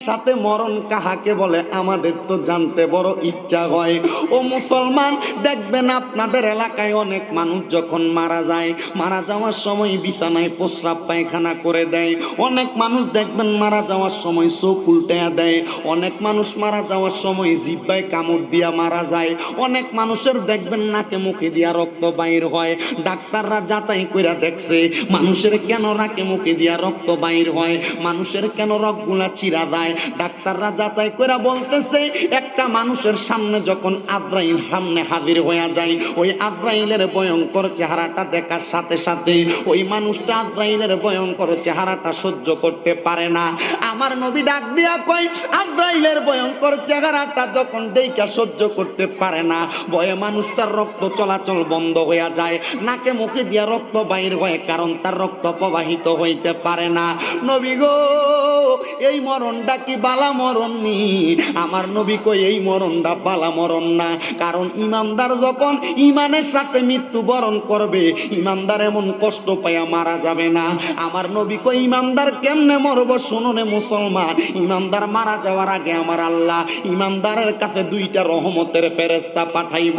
সাথে মরণ কাহাকে বলে আমাদের তো জানতে বড় ইচ্ছা হয়। ও মুসলমান, দেখবেন আপনাদের এলাকায় অনেক মানুষ যখন মারা যায়, মারা যাওয়ার সময় বিছানায় প্রস্রাব পায়খানা করে দেয়। অনেক মানুষ দেখবেন মারা যাওয়ার সময় চোখ উল্টায়া দেয়। অনেক মানুষ মারা যাওয়ার সময় জিহ্বায় কামড় দিয়া মারা যায়। অনেক মানুষের দেখবেন নাকে মুখে দিয়া রক্ত বাইর হয়। ডাক্তাররা যাচাই কইরা দেখছে মানুষের কেন নাকে মুখে দিয়া রক্ত বাইর হয়, মানুষের কেন রগগুলা চিরা যায়। ডাক্তাররা যাচাই কইরা বলতেছে একটা মানুষের সামনে যখন আজরাইল সামনে হাজির হয়ে যায়, ওই আজরাইলের ভয়ঙ্কর চেহারাটা দেখার সাথে সাথে ওই মানুষটা আজরাইলের ভয়ঙ্কর চেহারাটা সহ্য করতে পারে না। আমার নবী ডাক দিয়া কই, আজরাইলের ভয়ঙ্কর চেহারাটা যখন দেখা সহ্য করতে পারে না, ভয়ে মানুষটার রক্ত চলাচল বন্ধ হয়ে যায়, নাকে মুখে দিয়া রক্ত বাইর হয়, কারণ তার রক্ত প্রবাহিত হইতে পারে না। নবী গো, এই মরণটা কি বালা মরণ নি? আমার নবী কই এই মরণটা বালা মরণ না, কারণ ইমানদার যখন ইমানের সাথে মৃত্যুবরণ করবে, ইমানদার এমন কষ্ট পাইয়া মারা যাবে না। আমার নবী কই ইমানদার কেমনে মরব? শুনুনে মুসলমান, ইমানদার মারা যাওয়ার আগে আমার আল্লাহ ইমানদারের কাছে দুইটা রহমতের ফেরেশতা পাঠাইব।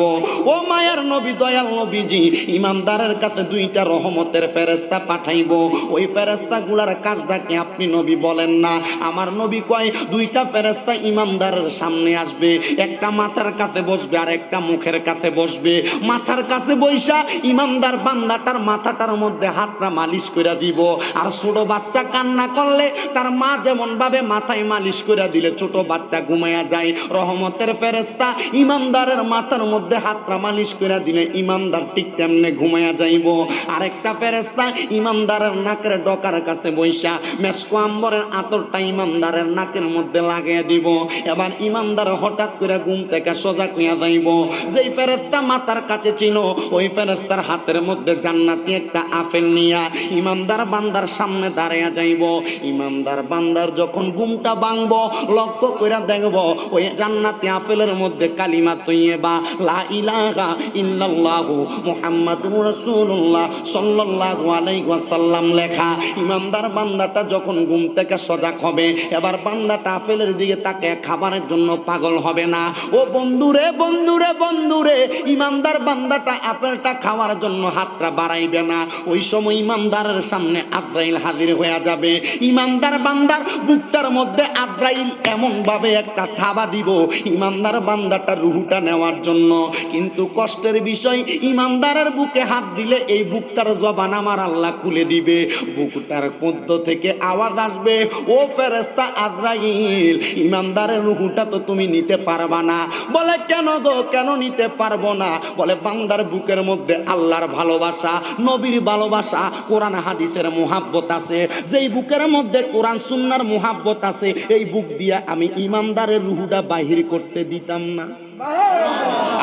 ও মায়ার নবী, দয়াল নবীজি, ইমানদারের কাছে দুইটা রহমতের ফেরেশতা পাঠাইব। ওই ফেরেশতা গুলার কাজটা কি আপনি নবী বলেন না? আমার নবী কয় দুইটা ফেরেশতা ইমানদারের সামনে আসবে, একটা মাথার কাছে বসবে আর একটা মুখের কাছে বসবে। মাথার কাছে বৈশা ইমানদার বান্দাটার মাথাটার মধ্যে হাতটা মালিশ করে দিব। আর ছোট বাচ্চা কান্না করলে তার মা যেমন ভাবে মাথায় মালিশ করে দিলে ছোট বাচ্চা ঘুমায়া যায়, রহমতের ফেরেশতা ইমানদারের মাথার মধ্যে হাতটা মালিশ করে দিলে ইমানদার ঠিক তেমনে ঘুমায়া যাইব। আরেকটা ফেরেশতা ইমানদারের নাকের ডকার কাছে বৈশা মেশকো আম্বরের আতরটা ইমানদারের নাকের মধ্যে লাগিয়ে দিব। এবার ইমানদার হঠাৎ করে ঘুম থেকে সজাগ হইয়া যাইব। যেই ফেরেশতা মাথার কাছে ছিল, ওই ফেরেশতার হাতের মধ্যে জান্নাতি একটা আপেল নিয়া ইমানদার বান্দার সামনে দাঁড়াইয়া যাইব। ইমানদার বান্দার যখন ঘুমটা ভাঙব, লক্ষ্য করে দেখব ওই জান্নাতি আপেলের মধ্যে কালিমা তৈয়বা লা ইলাহা ইল্লাল্লাহু মুহাম্মাদুর রাসূলুল্লাহ সাল্লাল্লাহু আলাইহি ওয়াসাল্লাম লেখা। ইমানদার বান্দাটা যখন ঘুম থেকে সজাগ হবে, এবার বান্দাটা আপেলের দিকে তাকে খাবারের জন্য পাগল হবে না। ও বন্ধুরে বন্ধুরে বন্ধুরে, ইমানদার বান্দাটা আপেলটা খাওয়ার জন্য হাতটা বাড়াইবে না। ওই সময় ইমানদারের সামনে আজরাইল হাজির হয়ে যাবে। ইমানদার বান্দার বুকটার মধ্যে আজরাইল এমন ভাবে একটা থাবা দিব ইমানদার বান্দাটা রুহুটা নেওয়ার জন্য। কিন্তু কষ্টের বিষয়, ইমানদারের বুকে হাত দিলে এই বুকটার জবান আমার আল্লাহ খুলে দিবে। বুকটার মধ্য থেকে আওয়াজ আসবে, ও ফেরেশতা আজরাইল, ইমানদারের রুহুটা তো তুমি নিতে পারবা না। বলে কেন গো, কেন নিতে পারবো না? বলে বান্দার বুকের মধ্যে আল্লাহর ভালোবাসা, নবীর ভালোবাসা, কোরআন হাদিসের মুহাব্বত আছে। যেই বুকের মধ্যে কোরআন সুন্নাহর মুহাব্বত আছে, এই বুক দিয়া আমি ইমানদারের রুহুটা বাহির করতে দিতাম না।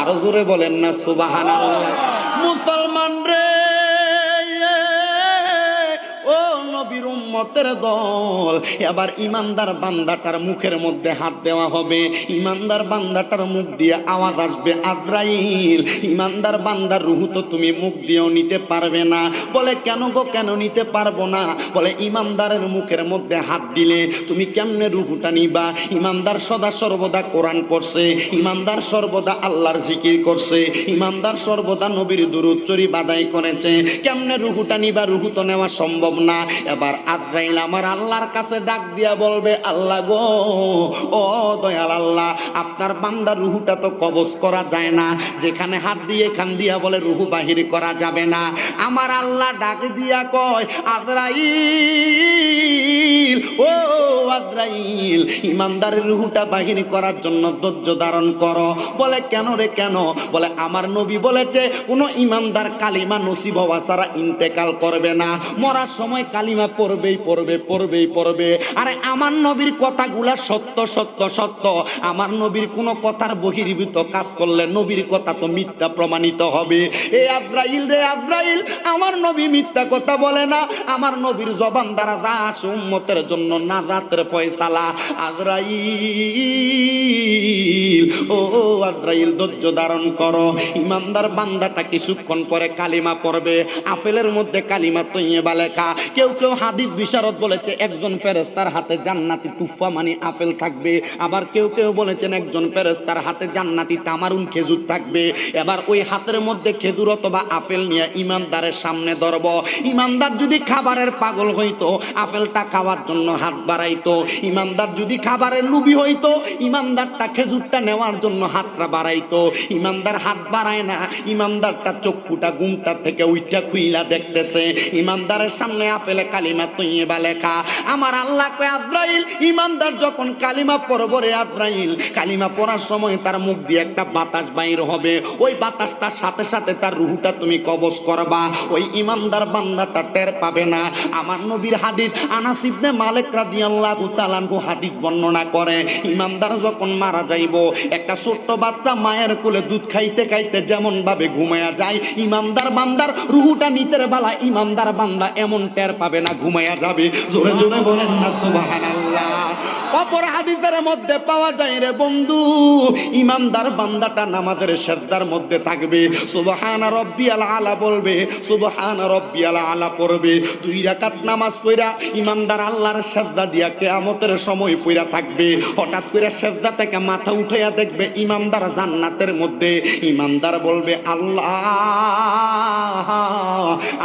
আরো জোরে বলেন না সুবহানাল্লাহ। মুসলমান রে, ও নবীর উম্মতের দল, এবার ইমানদার বান্দাটার মুখের মধ্যে হাত দেওয়া হবে। ইমানদার বান্দাটার মুখ দিয়ে আওয়াজ আসবে, আজরাইল, ইমানদার বান্দার রুহু তো তুমি মুখ দিয়েও নিতে পারবে না। বলে কেন গো, কেন নিতে পারবো না? বলে ইমানদারের মুখের মধ্যে হাত দিলে তুমি কেমনে রুহুটা নিবা? ইমানদার সদা সর্বদা কোরআন পড়ছে, ইমানদার সর্বদা আল্লাহর জিকির করছে, ইমানদার সর্বদা নবীর দুরূদ শরীফ আদায় করেছে, কেমনে রুহুটা নিবা? রুহু তো নেওয়া সম্ভব না। এবার আজরাইল আমার আল্লাহর কাছে ডাক দিয়া বলবে, আল্লাহ গো, ও দয়াল আল্লাহ, আপনার বান্দার রুহুটা তো কবজ করা যায় না, যেখানে হাত দিয়ে এখান দিয়া বলে রুহু বাহির করা যাবে না। আমার আল্লাহ ডাক দিয়া কয়, আজরাইল, ও আজরাইল, ইমানদারের রুহুটা বাহির করার জন্য ধৈর্য ধারণ করো। বলে কেন রে, কেন? বলে আমার নবী বলেছে কোন ইমানদার কালিমা নসিব হওয়া ছাড়া ইন্তেকাল করবে না, মরার সময় কালিমা পড়বেই পড়বে, পড়বেই পড়বে। আরে আমার নবীর কথাগুলা সত্য সত্য সত্য। আমার নবীর কোনো কথার বহির্ভূত কাজ করলে নবীর কথা তো মিথ্যা প্রমাণিত হবে। এ আজরাইল রে আজরাইল, আমার নবী মিথ্যা কথা বলে না। আমার নবীর জবান দ্বারা যা আসে উম্মতের জন্য নাজাতের ফয়সালা। আজরাইল, ও আজরাইল, ধৈর্য ধারণ করো। ইমানদার বান্দাটা কিছুক্ষণ পরে কালিমা পড়বে। আপেলের মধ্যে কালিমা তৈয়বা লেখা। কেউ কেউ হাদিস বিশারদ বলেছে একজন ফেরেশতার হাতে জান্নাতি তুফা মানে আপেল থাকবে, আবার কেউ কেউ বলেছেন একজন ফেরেশতার হাতে জান্নাতি তামারুন খেজুর থাকবে। এবার ওই হাতের মধ্যে খেজুর অথবা আপেল নিয়ে ইমানদারের সামনে ধরব। ইমানদার যদি খাবারের পাগল হইতো আপেলটা খাওয়ার জন্য হাত বাড়াইতো, ইমানদার যদি খাবারের লুবি হইতো ইমানদারটা খেজুরটা নেওয়ার জন্য হাতটা বাড়াইতো। ইমানদার হাত বাড়ায় না, ইমানদারটা চক্ষুটা ঘুমটা থেকে উইঠা খুইলা দেখতেছে, ইমানদারের সামনে আপেলে কালিমা তৈয়বা লেখা। আমার আল্লাহ কয় আজরাইল ইমানদার যখন কালিমা পড়বে রে আজরাইল, কালিমা পড়ার সময় তার মুখ দিয়ে একটা বাতাস বাইর হবে, ওই বাতাসটার সাথে সাথে তার রূহটা তুমি কবজ করবা, ওই ইমানদার বান্দাটা টের পাবে না। আমার নবীর হাদিস আনাস ইবনে মালিক রাদিয়াল্লাহু তাআলা আনহু হাদিস বর্ণনা করে, ইমানদার যখন মারা যাইব একটা ছোট্ট বাচ্চা মায়ের কোলে দুধ খাইতে খাইতে যেমন ভাবে ঘুমায়া যায়, ইমানদার বান্দার রূহটা নিতের বেলা ইমানদার বান্দা এমন টের পাবে না, ঘুমায়া যাবে। জোরে জোরে বলেন না সুবহানাল্লাহ। অপর হাদিসের মধ্যে পাওয়া যায় রে বন্ধু, ইমানদার বান্দাটা নামাজের সিজদার মধ্যে থাকবে, সুবহানা রাব্বিয়াল আলা বলবে, সুবহানা রাব্বিয়াল আলা পড়বে, 2 রাকাত নামাজ পড়া ইমানদার আল্লাহর সিজদা দিয়া কিয়ামতের সময় পড়া থাকবে। হঠাৎ করে সিজদা থেকে মাথা উঠাইয়া দেখবে ইমানদার জান্নাতের মধ্যে। ইমানদার বলবে আল্লাহ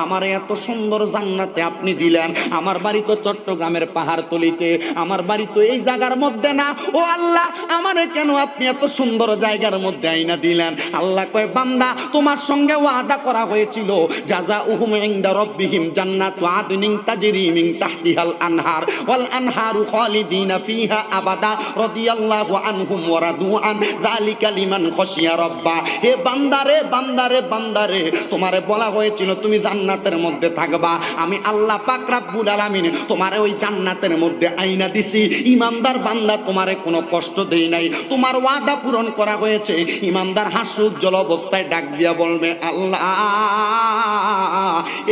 আমার এত সুন্দর জান্নাতে আপনি দিলেন, আমার বাড়ি তো চট্টগ্রামের পাহাড়তলিতে, আমার বাড়ি তো এই জায়গার মধ্যে না, ও আল্লাহ আমারে কেন আপনি এত সুন্দর জায়গার মধ্যে আইনা দিলেন? আল্লাহ কয় বান্দা তোমার সঙ্গে ওয়াদা করা হয়েছিল জাযাউহুম ইনদা রাব্বিহিম জান্নাতু আদনিন তাজরি মিন তাহতিহাল আনহার ওয়াল আনহারু খালিদিনা ফিহা আবাদা রাদিয়াল্লাহু আনহুম ওয়া রাদু আন যালিকা লিমান খাশিয়া রাব্বা। হে বান্দারে বান্দারে বান্দারে, তোমারে বলা হয়েছিল তুমি জান্নাতের মধ্যে থাকবা, আমি আল্লাহ পাক রব্বুল আলামিন তোমারে ওই জান্নাতের মধ্যে আইনা দিছি। ইমানদার বান্দা তোমারে কোনো কষ্ট দেই নাই, তোমার ওয়াদা পূরণ করা হয়েছে। ইমানদার হাস্য উজ্জ্বল অবস্থায় ডাক দিয়া বলবে আল্লাহ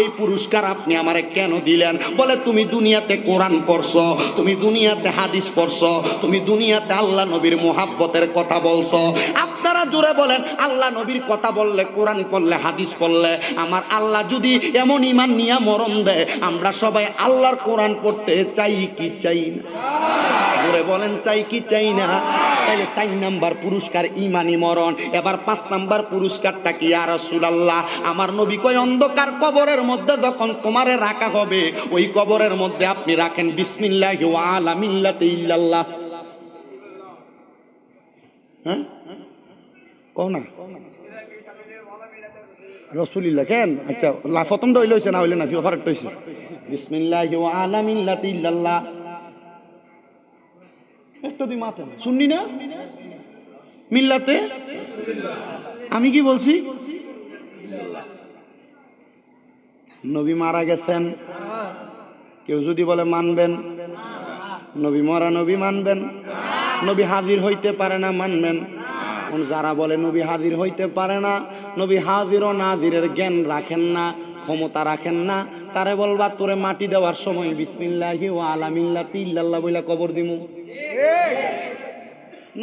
এই পুরস্কার আপনি আমারে কেন দিলেন? বলে তুমি দুনিয়াতে কোরআন পড়ছো, তুমি দুনিয়াতে হাদিস পড়ছো, তুমি দুনিয়াতে আল্লাহ নবীর মুহাব্বতের কথা বলছো। আপনারা জোরে বলেন আল্লাহ নবীর কথা বললে, কোরআন পড়লে, হাদিস পড়লে আমার আল্লাহ যদি এমন ঈমান নিয়ে মরণ দেয়, আমরা সবাই আল্লাহর কোরআন পড়তে চাই কি চাই না? জোরে বলেন চাই কি চাই না? তাহলে 4 নাম্বার পুরস্কার ঈমানি মরণ। এবার 5 নাম্বার পুরস্কারটা কি ইয়া রাসূলুল্লাহ? আমার নবী কয় অন্ধকার কবরের মধ্যে যখন তোমারে রাখা হবে, ওই কবরের মধ্যে আপনি রাখেন বিসমিল্লাহি ওয়া আলা মিল্লাতি ইল্লাল্লাহ। হ্যাঁ কও না রাসূলুল্লাহ কেন? আচ্ছা প্রথমটা হইল হইছে না হইলে না ফরক হইছে বিসমিল্লাহি ওয়া আলা মিল্লাতি ইল্লাল্লাহ। একটু দি মাথা শুননি না মিল্লাতে, আমি কি বলছি? নবী মারা গেছেন, কেউ যদি বলে মানবেন, নবী মরা নবী মানবেন, নবী হাজির হইতে পারে না মানবেন। যারা বলে নবী হাজির হইতে পারে না, নবী হাজির ও নাজিরের জ্ঞান রাখেন না, ক্ষমতা রাখেন না, তারে বলবা তোরে মাটি দেওয়ার সময় বিসমিল্লাহি ওয়া আলা মিল্লাতি ইল্লাল্লাহ বইলা কবর দিমু।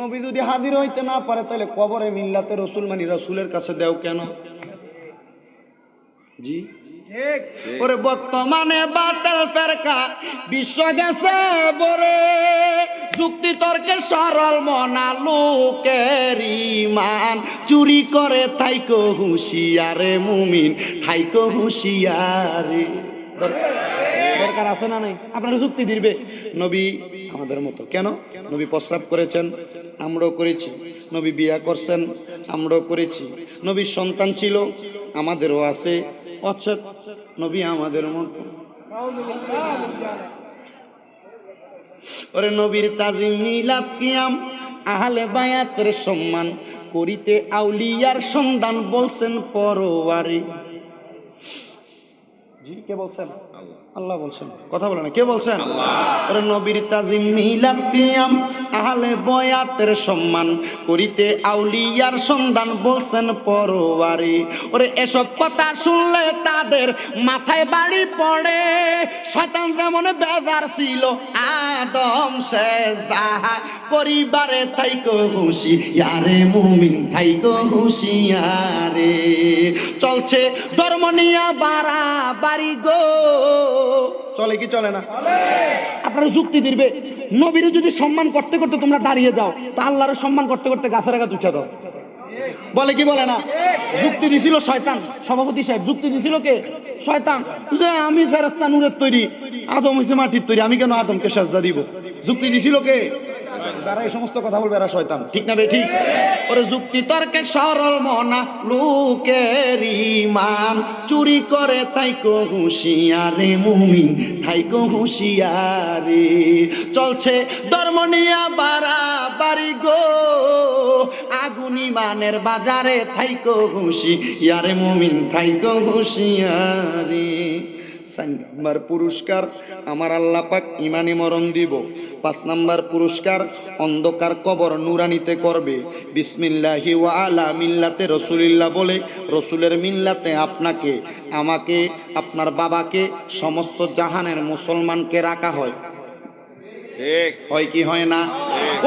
নবী যদি হাজির হইতে না পারে তাহলে কবরে মিল্লাতে রসুল মানি রসুলের কাছে দেও কেন? জি ওরে বর্তমানে বাতিল ফেরকা বিশ্ব গেছে বরে, যুক্তি তর্কে সরল মনা লোকের ঈমান চুরি করে থাইকো হুঁশিয়ারে মুমিন, থাইকো হুঁশিয়ারে। দরকার আছে না নাই? আপনারা যুক্তি দিবে নবী আমাদের মতো কেন? নবী প্রস্রাব করেছেন, আমরাও করেছি। নবী বিয়া করছেন, আমরাও করেছি। নবীর সন্তান ছিল, আমাদেরও আছে। অর্থাৎ নবী আমাদের মতো। ওরে নবীর তাজিম মিলাদ কিয়াম আহলে বায়াতের সম্মান করিতে আউলিয়ার সন্ধান বলছেন পরওয়ারি। জি কে বলছেন? আল্লাহ বলছেন। কথা বলে না, কে বলছেন? ওরে নবীর তাজিম মিলাদ কিয়াম আহলে বয়াতের সম্মান করিতে আউলিয়ার সন্ধান বলছেন পরওয়ারি। ওরে এসব কথা শুনলে তাদের মাথায় বাড়ি পড়ে, শয়তান যেমন বেজার ছিল আদম সেজদা পরিবারে থাইকো হুঁশিয়ারে মুমিন, থাইকো হুঁশিয়ারে। চলছে ধর্ম নিয়া বাড়াবাড়ি গো, চলে কি চলে না? আপনারা যুক্তি দিবে, নবীরে যদি সম্মান করতে করতে তোমরা দাঁড়িয়ে যাও, তা আল্লাহর সম্মান করতে করতে গাছের আগা তুলে দাও। বলে কি বলে না? যুক্তি দিছিল শয়তান। সভাপতি সাহেব যুক্তি দিছিল কে? শয়তান। যে আমি ফেরেশতা নূরের তৈরি, আদম হইছে মাটির তৈরি, আমি কেন আদমকে সাজদা দিব? যুক্তি দিছিল কে? যারা এই সমস্ত কথা বলবে এরা শয়তান। ঠিক না বে ঠিক? ওরে যুক্তি তর্কে সরল মনা লোকের ঈমান চুরি করে তাইকো হুঁশিয়ারে মুমিন তাইকো হুঁশিয়ারে। চলছে ধর্ম নিয়া বাড়াবাড়ি গো, আগুন ইমানের বাজারে থাইকো হুঁশিয়ারে মুমিন থাইকো হুঁশিয়ারে। 4 নাম্বার পুরস্কার আমার আল্লাহ পাক ইমানে মরণ দিব। 5 নাম্বার পুরস্কার অন্ধকার কবর নুরানিতে করবে। বিসমিল্লাহি ওয়া আলা মিল্লাতে রাসূলিল্লাহ বলে রসুলের মিল্লাতে আপনাকে, আমাকে, আপনার বাবাকে, সমস্ত জাহানের মুসলমানকে রাখা হয়। ঠিক হয় কি হয় না?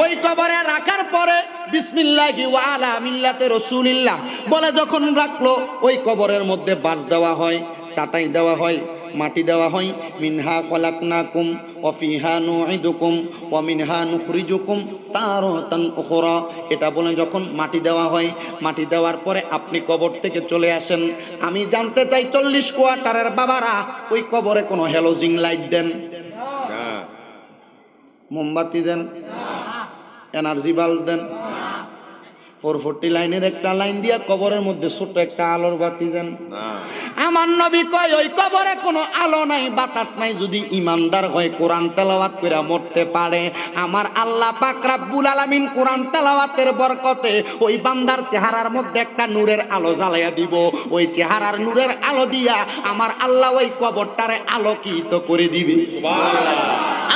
ওই কবরে রাখার পরে বিসমিল্লাহি ওয়া আলা মিল্লাতে রাসূলিল্লাহ বলে যখন রাখলো, ওই কবরের মধ্যে বাঁশ দেওয়া হয়, চাটাই দেওয়া হয়, মাটি দেওয়া হয়। মিনহা খলাকনাকুম ওয়া ফিহা নুঈদুকুম ওয়া মিনহা নুখরিজুকুম তারাতান উখরা। এটা বলে যখন মাটি দেওয়া হয়, মাটি দেওয়ার পরে আপনি কবর থেকে চলে আসেন। আমি জানতে চাই 40 কোয়ার্টারের বাবারা ওই কবরে কোনো হ্যালোজিং লাইট দেন? মোমবাতি দেন? এনার্জি বাল্ব দেন? 440 লাইনের একটা লাইন দিয়া কবরের মধ্যে ছোট একটা আলোর বাতি দেন? আমার নবী কয় ওই কবরে কোনো আলো নাই, বাতাস নাই। যদি ইমানদার হয় কোরআন তেলাওয়াত করে মরতে পারে, আমার আল্লাহ পাক রব্বুল আলামিন কোরআন তেলাওয়াতের বরকতে ওই বান্দার চেহারার মধ্যে একটা নূরের আলো জ্বালাইয়া দিব। ওই চেহারার নূরের আলো দিয়া আমার আল্লাহ ওই কবরটারে আলোকিত করে দিবে।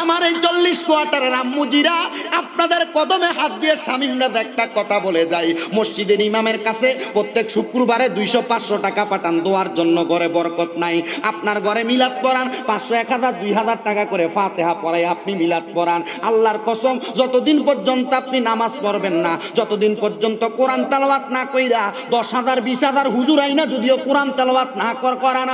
আমার এই 40 কোয়ার্টারের আম্মুজিরা আপনাদের কদমে হাত দিয়ে শামিমরা একটা কথা বলে যাই, মসজিদের ইমামের কাছে প্রত্যেক শুক্রবারে 200-500 টাকা পাঠান দোয়ার জন্য। ঘরে বরকত নাই, আপনার ঘরে মিলাদ পড়ান, 500, 1000, 2000 টাকা করে ফাতিহা পড়াই আপনি মিলাদ পড়ান। আল্লাহর কসম, যতদিন পর্যন্ত আপনি নামাজ পড়বেন না, যতদিন পর্যন্ত কোরআন তেলাওয়াত না কইরা 10,000, 20,000 হুজুর আইনা যদিও কোরআন তেলাওয়াত না করান,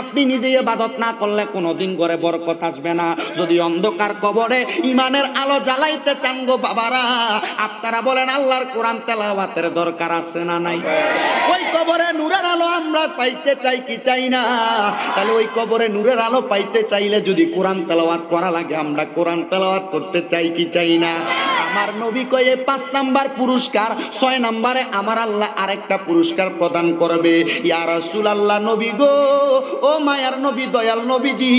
আপনি নিজে ইবাদত না করলে কোনোদিন ঘরে বরকত আসবে না। যদি অন্ধকার কবরে ইমানের আলো জ্বালাইতে চান গো বাবারা, আপনারা বলেন আল্লাহর কোরআন তেলাওয়াতের দরকার আছে না নাই? ওই কবরে নূরের আলো আমরা পাইতে চাই কি চাই না? তাহলে ওই কবরে নূরের আলো পাইতে চাইলে যদি কোরআন তেলাওয়াত করা লাগে, আমরা কোরআন তেলাওয়াত করতে চাই কি চাই না? আমার নবী কয়ে 5 নাম্বার পুরস্কার। 6 নাম্বারে আমার আল্লাহ আরেকটা পুরস্কার প্রদান করবে। ইয়া রাসূলুল্লাহ, নবী গো, ও মায়ার নবী, দয়াল নবীজি,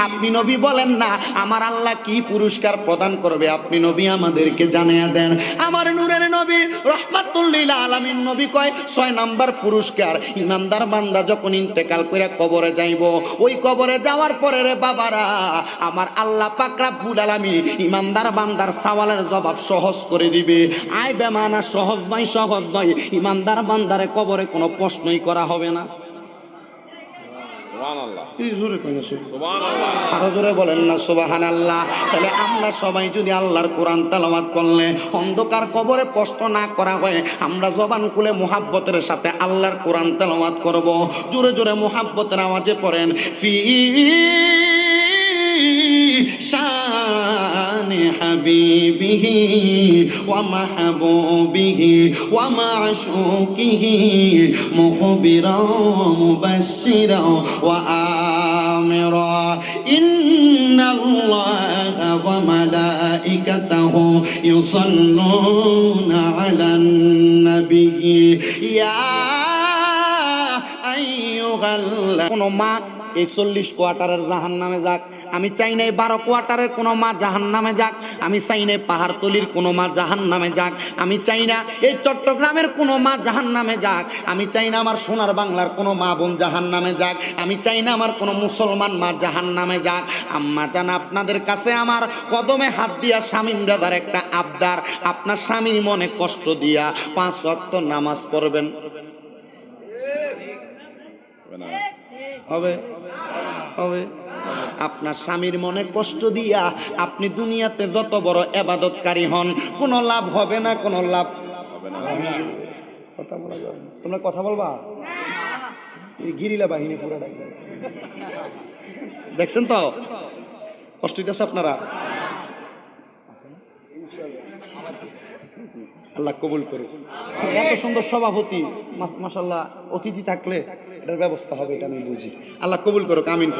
আপনি নবী বলেন না আমার আল্লাহ কি পুরস্কার প্রদান করবে? আপনি নবী আমাদেরকে জানিয়ে দেন। আমার নূরের নবী রাহমাতুল লিল আলামিন নবী কয় 6 নাম্বার পুরস্কার, ইমানদার বান্দা যখন ইন্তেকাল করে কবরে যাইব, ওই কবরে যাওয়ার পরে রে বাবারা, আমার আল্লাহ পাক রব্বুল আলামিন ইমানদার বান্দার সওয়ালের জবাব সহজ করে দিবে। আয় বেমানা সহজ নয়, ইমানদার বান্দারে কবরে কোনো প্রশ্নই করা হবে না। আরো জোরে বলেন না সুবহানাল্লাহ। তাহলে আমরা সবাই যদি আল্লাহর কোরআন তেলাওয়াত করলে অন্ধকার কবরে প্রশ্ন না করা হয়, আমরা জবান খুলে মুহাব্বতের সাথে আল্লাহর কোরআন তেলাওয়াত করব। জোরে জোরে মুহাব্বতের আওয়াজে পড়েন, ফি শানি হাবিবিহি ওয়া মাহবুবিহি ওয়া মাশুকিহি মুখবিরা মুবাশশিরা ওয়া আমিরা ইন্নাল্লাহা ওয়া মালাইকাতাহু ইউসাল্লুনা আলান নাবিয়্যি ইয়া আইয়ুহাল্লাযীনা। কোন মা এই 40 কোয়ার্টারের জাহান্নামে যাক, আমি চাই না 12 কোয়ার্টারের কোনো মা জাহান্নামে যাক, আমি চাই না পাহাড়তলির কোনো মা জাহান্নামে যাক, আমি চাই না এই চট্টগ্রামের কোনো মা জাহান্নামে যাক, আমি চাই না আমার সোনার বাংলার কোনো মা বোন জাহান্নামে যাক, আমি চাই না আমার কোনো মুসলমান মা জাহান্নামে যাক। আম্মা জান, আপনাদের কাছে আমার কদমে হাত দিয়া শামীম দাদার একটা আবদার, আপনার স্বামীর মনে কষ্ট দিয়া 5 ওয়াক্ত নামাজ পড়বেন। হবে হবে আপনার স্বামীর মনে কষ্ট দিয়া আপনি দুনিয়াতে যত বড় ইবাদতকারী হন, কোনো লাভ হবে না, কোনো লাভ হবে না। কথা বলা যাবে, তোমরা কথা বলবা, এই গিরিলা বাহিনী পুরো ডাকবে। দেখছেন তো কষ্ট হইতেছে আপনারা? আল্লাহ কবুল করুক। এত সুন্দর সভাপতি, মাশাআল্লাহ, অতিথি থাকলে এটার ব্যবস্থা হবে, এটা আমি বুঝি। আল্লাহ কবুল করুক, আমিন।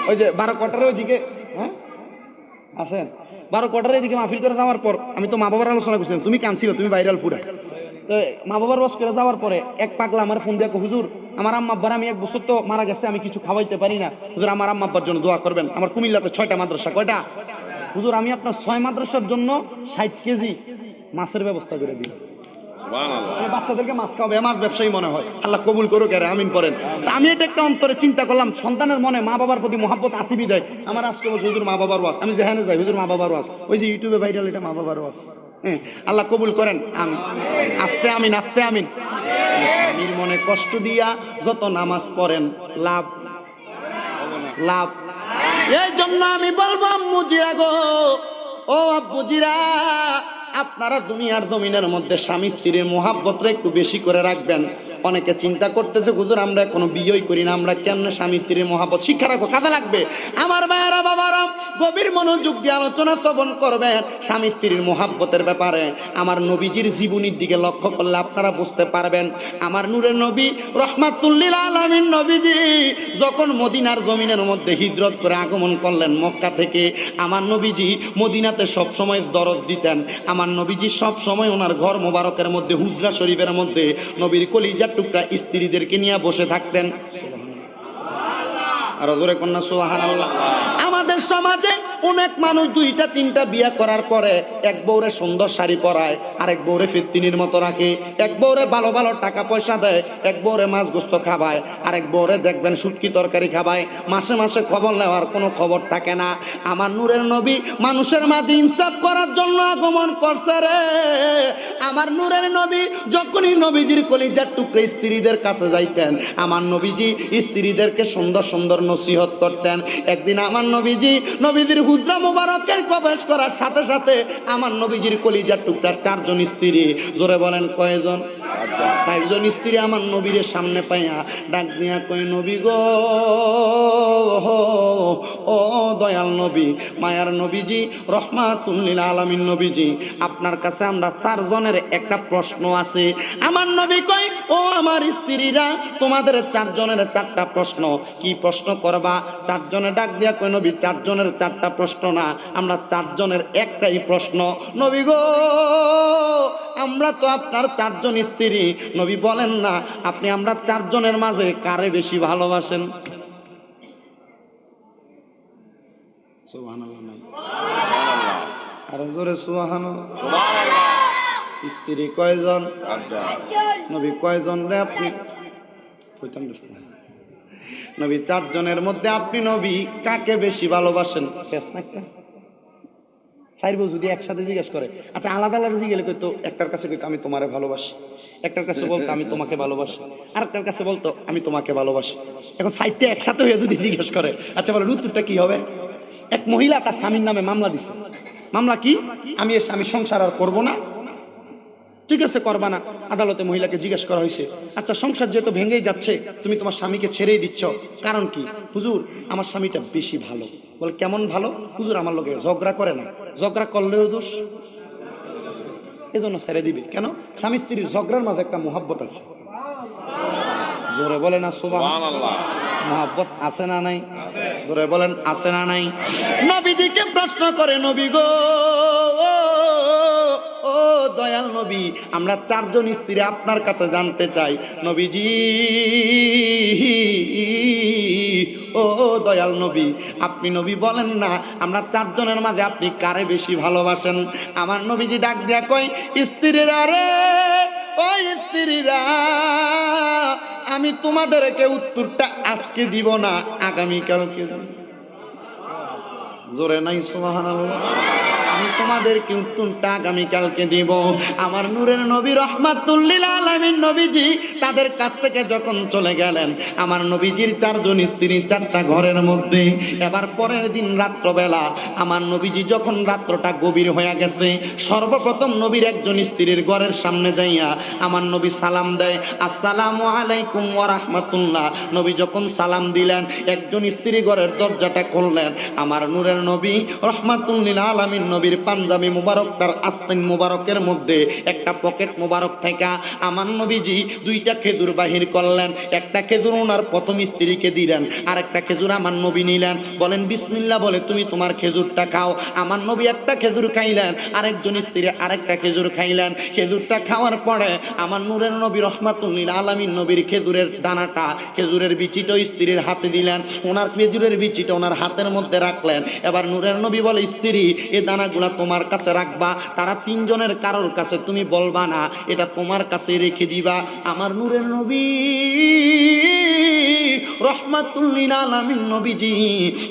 ওই যে 12 কোয়ার্টারের ওইদিকে, হ্যাঁ আছেন, 12 কোয়ার্টারের এদিকে মাহফিল করে যাওয়ার পর আমি তো মা বাবার আলোচনা করছিলাম, তুমি কানছিল, তুমি ভাইরাল পুরা। তো মা বাবার ওয়াজ করে যাওয়ার পরে এক পাগলা আমার ফোন দিয়ে, হুজুর আমার আম্মা আব্বার আমি 1 বছর তো মারা গেছে, আমি কিছু খাওয়াইতে পারি না, হুজুর আমার আম্মা আব্বার জন্য দোয়া করবেন। আমার কুমিল্লাতে 6টা মাদ্রাসা। কয়টা? হুজুর আমি আপনার 6 মাদ্রাসার জন্য 60 কেজি মাছের ব্যবস্থা করে দিই। বাচ্চাদেরকে মাছ খাওয়াবে, মাছ ব্যবসায়ী মনে হয়। আল্লাহ কবুল করুক, আরে আমিন পড়েন। আমি এটা একটা অন্তরে চিন্তা করলাম, সন্তানের মনে মা বাবার প্রতি মহাব্বত আসিবি দেয়। আমার আজকে বলছে হুজুর মা বাবার ওয়াজ, আমি যেখানে যাই হুজুর মা বাবার ওয়াজ, ওই যে ইউটিউবে ভাইরাল, এটা মা বাবার ওয়াজ। হ্যাঁ, আল্লাহ কবুল করেন, আমি আস্তে আমিন, আস্তে আমিন। স্বামীর মনে কষ্ট দিয়া যত নামাজ পড়েন লাভ লাভ। এই জন্য আমি বলবো আম্মুজিরা গো, ও আব্বুজিরা, আপনারা দুনিয়ার জমিনের মধ্যে স্বামী স্ত্রীর মহাব্বতটা একটু বেশি করে রাখবেন। অনেকে চিন্তা করতেছে হুজুর আমরা কোনো বিয়েই করি না, আমরা কেমনে স্বামী স্ত্রীর মহাব্বত শিক্ষা রাখবো, কাজে লাগবে। আমার ভাইয়েরা বাবারা, গভীর মনোযোগ দিয়ে আলোচনা শ্রবণ করবেন স্বামী স্ত্রীর মহাব্বতের ব্যাপারে। আমার নবীজির জীবনীর দিকে লক্ষ্য করলে আপনারা বুঝতে পারবেন। আমার নূরের নবী রহমাতুল্লিল আলামিন নবীজি যখন মদিনার জমিনের মধ্যে হিজরত করে আগমন করলেন মক্কা থেকে, আমার নবীজি মদিনাতে সবসময় দরদ দিতেন। আমার নবীজি সবসময় ওনার ঘর মোবারকের মধ্যে হুজরা শরীফের মধ্যে নবীর কলিজার টুকরা স্ত্রীদেরকে নিয়ে বসে থাকতেন। আর জোরে কন্যা সুবহানাল্লাহ। আমাদের সমাজে অনেক মানুষ 2টা 3টা বিয়ে করার পরে এক বউরে সুন্দর শাড়ি পরায়, আরেক বউরে ফিরতিনির মতো রাখে, এক বউরে ভালো ভালো টাকা পয়সা দেয়, এক বউরে মাছ গোস্ত খাবায়, আরেক বউরে দেখবেন শুটকি তরকারি খাবায়। মাসে মাসে খবর নেওয়ার কোনো খবর থাকে না। আমার নূরের নবী মানুষের মাঝে ইনসাফ করার জন্য আগমন করছে রে। আমার নূরের নবী যখনই নবীজির কলিজার টুকরা স্ত্রীদের কাছে যাইতেন, আমার নবীজি স্ত্রীদেরকে সুন্দর সুন্দর নসিহত করতেন। একদিন আমার নবীজির হুজরা মোবারকের প্রবেশ করার সাথে সাথে আমার নবীজির কলিজার টুকরার 4 জন স্ত্রী, জোরে বলেন কয়জন? 4 জন স্ত্রী আমার নবীর সামনে পাইয়া ডাক দিয়া কয়, নবী গো, ও দয়াল নবী, মায়ার নবীজি, রহমাতুল্লিল আলামিন নবীজি, আপনার কাছে আমরা 4 জনের একটা প্রশ্ন আছে। আমার নবী কয়, ও আমার স্ত্রীরা, তোমাদের 4 জনের 4টা প্রশ্ন। কি প্রশ্ন করবা? 4 জনে ডাক দিয়া কয়, নবী 4 জনের 4টা প্রশ্ন না, আমরা 4 জনের একটাই প্রশ্ন। নবী গো, আমরা তো আপনার 4 জন স্ত্রী, নবী বলেন না আপনি আমরা 4 জনের মাঝে কারে বেশি ভালোবাসেন? সুবহানাল্লাহ নাই? আর জোরে সুবহানাল্লাহ। স্ত্রী কয়জন? নবী কয়জন রে আপনি? কইতাম দিস না। নবী 4 জনের মধ্যে আপনি নবী কাকে বেশি ভালোবাসেন? সাইরবো যদি একসাথে জিজ্ঞেস করে, আচ্ছা আলাদা আলাদা জিজ্ঞেস করতো, একটার কাছে কইতো আমি তোমারে ভালোবাসি, একটার কাছে বলতো আমি তোমাকে ভালোবাসি, আরেকটার কাছে বলতো আমি তোমাকে ভালোবাসি। এখন সাইডটা একসাথে হয়ে যদি জিজ্ঞেস করে, আচ্ছা বলো উত্তরটা কি হবে? এক মহিলা তার স্বামীর নামে মামলা দিছে। মামলা কি? আমি এর স্বামী সংসার আর করবো না। ঠিক আছে, করবা না। আদালতে মহিলাকে জিজ্ঞেস করা হয়েছে, আচ্ছা সংসার যেহেতু ভেঙেই যাচ্ছে, তুমি তোমার স্বামীকে ছেড়েই দিচ্ছ, কারণ কি? হুজুর আমার স্বামীটা বেশি ভালো। বলে কেমন ভালো? হুজুর আমার লোকে ঝগড়া করে না, ঝগড়া করলেও দোষ, এজন্য ছেড়ে দিবে। কেন? স্বামী স্ত্রীর ঝগড়ার মাঝে একটা মহাব্বত আছে। জোরে বলে না সুবহানাল্লাহ। মহাব্বত আছে না নাই? জোরে বলেন আছে না নাই? নবীজিকে প্রশ্ন করে, নবী গো, ও দয়াল নবী, আমরা 4 জন স্ত্রী আপনার কাছে জানতে চাই, নবীজি, ও দয়াল নবী, আপনি নবী বলেন না আমরা 4 জনের মাঝে আপনি কারে বেশি ভালোবাসেন? আমার নবীজি ডাক দিয়া কয়, স্ত্রীরা রে, ওই স্ত্রীরা, আমি তোমাদেরকে উত্তরটা আজকে দিব না, আগামীকালকে দিব। জোরে নাই সুবহানাল্লাহ। আমি তোমাদেরকে উত্তরটা আগামীকালকে দিব। আমার নূরের নবী রহমাতুল লিল আলামিন নবীজি তাদের কাছ থেকে যখন চলে গেলেন, আমার নবীজির 4 জন স্ত্রী 4টা ঘরের মধ্যে। এবার পরের দিন রাত্রবেলা আমার নবীজি যখন রাত্রটা গভীর হয়ে গেছে, সর্বপ্রথম নবীর একজন স্ত্রীর ঘরের সামনে যাইয়া আমার নবী সালাম দেয়, আসসালামু আলাইকুম ওয়া রাহমাতুল্লাহ। নবী যখন সালাম দিলেন, একজন স্ত্রী ঘরের দরজাটা খুললেন। আমার নূরের নবী রহমাতুল লিল আলামিন নবীর পাঞ্জাবি মুবারকটার আস্তিন মুবারকের মধ্যে একটা পকেট মুবারক থেকে আমার নবীজি 2টা খেজুর বাহির করলেন। একটা খেজুর ওনার প্রথম স্ত্রীকে দিলেন, আর একটা খেজুর আমার নবী নিলেন। বলেন বিসমিল্লাহ বলে তুমি তোমার খেজুরটা খাও। আমার নবী একটা খেজুর খাইলেন, আরেকজন স্ত্রী আরেকটা খেজুর খাইলেন। খেজুরটা খাওয়ার পরে আমার নূরের নবী রহমাতুল লিল আলামিন নবীর খেজুরের দানাটা, খেজুরের বিচিটা স্ত্রীর হাতে দিলেন। ওনার খেজুরের বিচিটা ওনার হাতের মধ্যে রাখলেন। এবার নূরের নবী বলে, স্ত্রী এই দানাগুলা তোমার কাছে রাখবা, তারা 3 জনের কারোর কাছে তুমি বলবা না, এটা তোমার কাছে রেখে দিবা। আমার নূরের নবী রহমাতুল লিল আলামিন নবীজি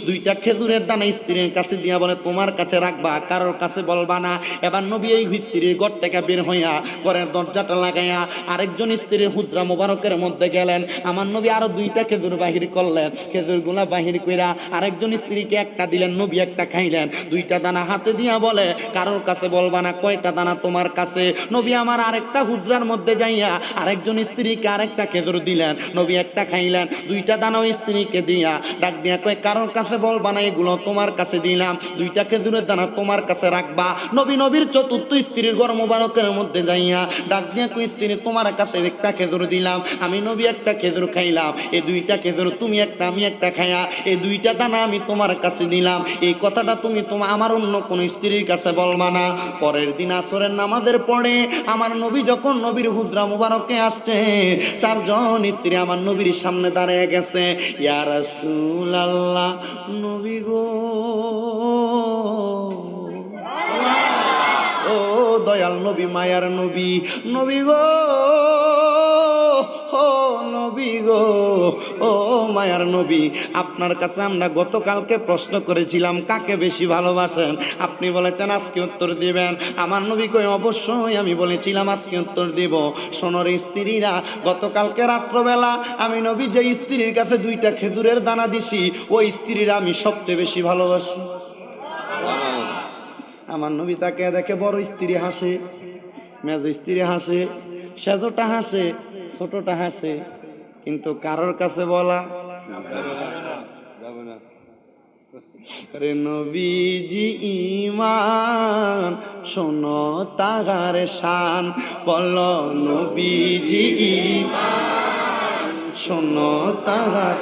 2টা খেজুরের দানা স্ত্রীর কাছে দিয়া বলে তোমার কাছে রাখবা, কারোর কাছে বলবা না। এবার নবী এই স্ত্রীর ঘর থেকে বের হইয়া ঘরের দরজাটা লাগাইয়া আরেকজন স্ত্রীর হুজরা মোবারকের মধ্যে গেলেন। আমার নবী আরো 2টা খেজুর বাহির করলেন। খেজুরগুলা বাহির কইরা আরেকজন স্ত্রীকে একটা দিলেন, নবী একটা খাইলেন। 2টা দানা হাতে দিয়া বলে কারোর কাছে বলবা না, কয়টা দানা তোমার কাছে। নবী আমার আরেকটা হুজরার মধ্যে যাইয়া আরেকজন স্ত্রীকে আরেকটা খেজুর দিলেন, নবী একটা খাইলেন। 2টা দানা ওই স্ত্রীকে দিয়া ডাক দিয়া কয় কারোর কাছে বলবা না, এগুলো তোমার কাছে দিলাম, 2টা খেজুরের দানা তোমার কাছে রাখবা। নবী নবীর 4র্থ স্ত্রীর ঘর মোবারকের মধ্যে যাইয়া ডাক দিয়া কই স্ত্রী তোমার কাছে একটা খেজুর দিলাম, আমি নবী একটা খেজুর খাইলাম, এই 2টা খেজুর তুমি একটা আমি একটা খাইয়া এই 2টা দানা আমি তোমার কাছে দিলাম। এই কথাটা তুমি আমার অন্য কোন স্ত্রীর কাছে বলবা না। পরের দিন আসরের নামাজের পরে আমার নবী যখন নবীর হুজরা মুবারকে আসছে, 4 জন স্ত্রী আমার নবীর সামনে দাঁড়িয়ে গেছে। ইয়া রাসূলুল্লাহ, নবী গো, ও দয়াল নবী, মায়ার নবী, নবী গো, ও নবী গো, ও মায়ার নবী, আপনার কাছে আমরা গতকালকে প্রশ্ন করেছিলাম কাকে বেশি ভালোবাসেন, আপনি বলেছেন আজকে উত্তর দিবেন। আমার নবী কই অবশ্যই আমি বলেছিলাম আজকে উত্তর দিব। সোনার স্ত্রীরা, গতকালকে রাত্রবেলা আমি নবী যে স্ত্রীর কাছে 2টা খেজুরের দানা দিছি, ওই স্ত্রীরা আমি সবচেয়ে বেশি ভালোবাসি। আমার নবী তাকে দেখে বড় স্ত্রী হাসে, মেজ স্ত্রী হাসে, সেজোটা হাসে, ছোটটা হাসে, কিন্তু কারোর কাছে বলা রে নবীজি ইমান শোনো তাহার শান, বলো নবীজি ইমান শোনো তাহার,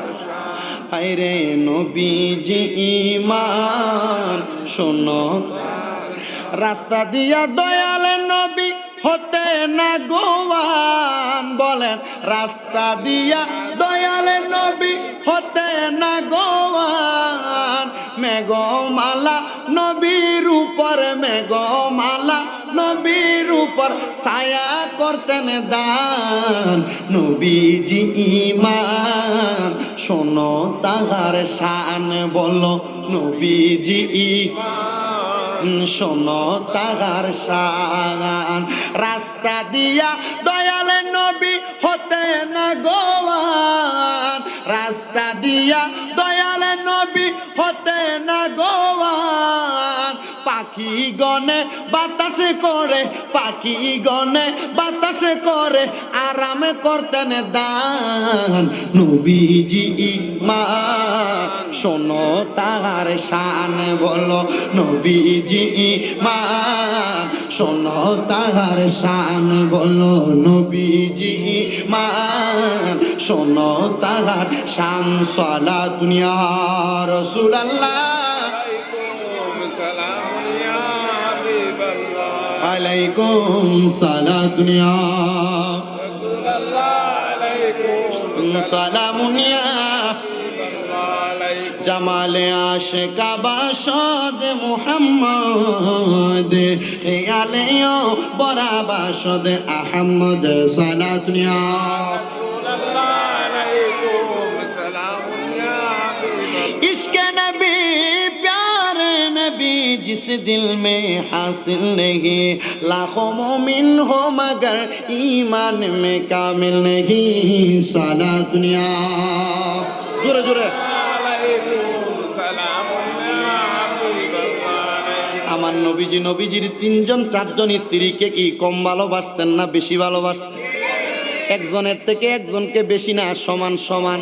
আরে নবীজি ইমান শোনো। রাস্তা দিয়া দয়াল নবী হতে না গোয়ান, বলেন রাস্তা দিয়া দয়াল নবী হতে না গোয়ান। মেঘমালা নবীর উপর, মেঘমালা নবীর উপর ছায়া করতেন দান, নবীজি ইমান শোনো তাহার শান, বলো নবীজি শোনো তাহার শান। রাস্তা দিয়া দয়াল নবী হতে না গোয়ান, রাস্তা দিয়া দয়াল নবী হতে না গোয়ান। পাখি গনে বাতাসে করে, পাখি গনে বাতাসে করে আরাম করতেন দান, নবীজি ইমান শোনো তাহার শান, বলো নবীজি ইমান শোনো তাহার শান, বলো নবীজি ইমান শোনো তাহার শান। সালাতুন ইয়া রাসূলুল্লাহ, আলাইকুম সালাতুন ইয়া রাসূলুল্লাহ, আলাইকুম সালামুন ইয়া জামালে আশিকা বাসদ মুহাম্মদ, খেয়ালে ও বরা বাসদ আহমদ। সালাতুন ইয়া রাসূলুল্লাহ, আলাইকুম সালামুন ইয়া হাবিবাল্লাহ। ইশকে নবী প্যারে নবী जिस दिल में हासिल नहीं लाखों मोमिन हो मगर ईमान में कामिल नहीं सारा दुनिया जोरे जोरे আমার নবীজি নবীজির 3জন 4জন স্ত্রীকে কি কম ভালোবাসতেন না বেশি ভালোবাসতেন একজনের থেকে একজনকে বেশি না সমান সমান